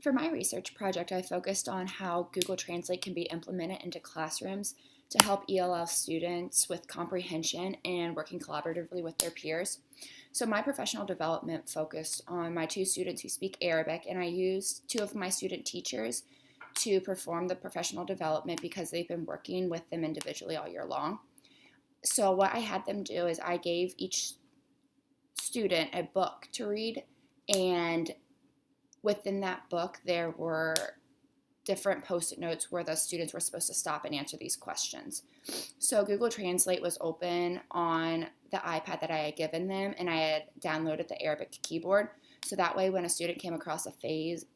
For my research project, I focused on how Google Translate can be implemented into classrooms to help ELL students with comprehension and working collaboratively with their peers. So my professional development focused on my two students who speak Arabic, and I used two of my student teachers to perform the professional development because they've been working with them individually all year long. So what I had them do is I gave each student a book to read, and within that book, there were different post-it notes where the students were supposed to stop and answer these questions. So Google Translate was open on the iPad that I had given them, and I had downloaded the Arabic keyboard. So that way, when a student came across a phrase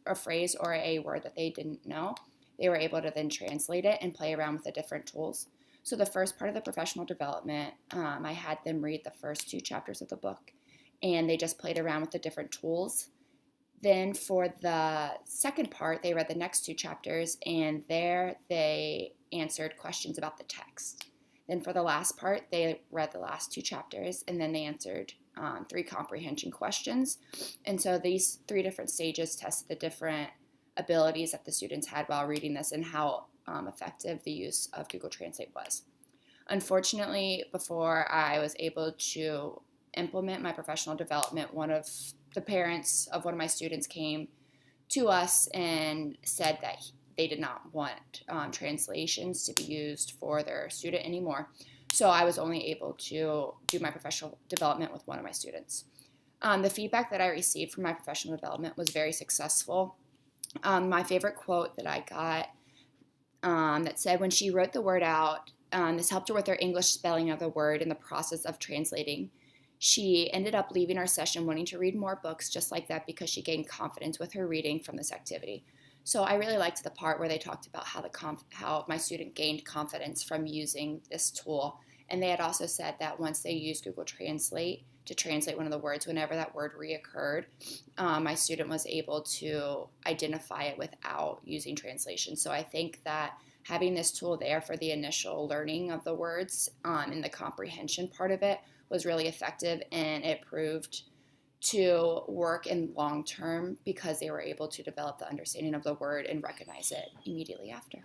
or a word that they didn't know, they were able to then translate it and play around with the different tools. So the first part of the professional development, I had them read the first two chapters of the book, and they just played around with the different tools. Then for the second part, they read the next two chapters, and there they answered questions about the text. Then for the last part, they read the last two chapters, and then they answered three comprehension questions. And so these three different stages tested the different abilities that the students had while reading this and how effective the use of Google Translate was. Unfortunately, before I was able to implement my professional development, one of the parents of one of my students came to us and said that they did not want translations to be used for their student anymore. So I was only able to do my professional development with one of my students. The feedback that I received from my professional development was very successful. My favorite quote that I got that said, when she wrote the word out, this helped her with her English spelling of the word in the process of translating. She ended up leaving our session wanting to read more books just like that because she gained confidence with her reading from this activity. So I really liked the part where they talked about how my student gained confidence from using this tool. And they had also said that once they used Google Translate to translate one of the words, whenever that word reoccurred, my student was able to identify it without using translation. So I think that having this tool there for the initial learning of the words and the comprehension part of it was really effective, and it proved to work in long term because they were able to develop the understanding of the word and recognize it immediately after.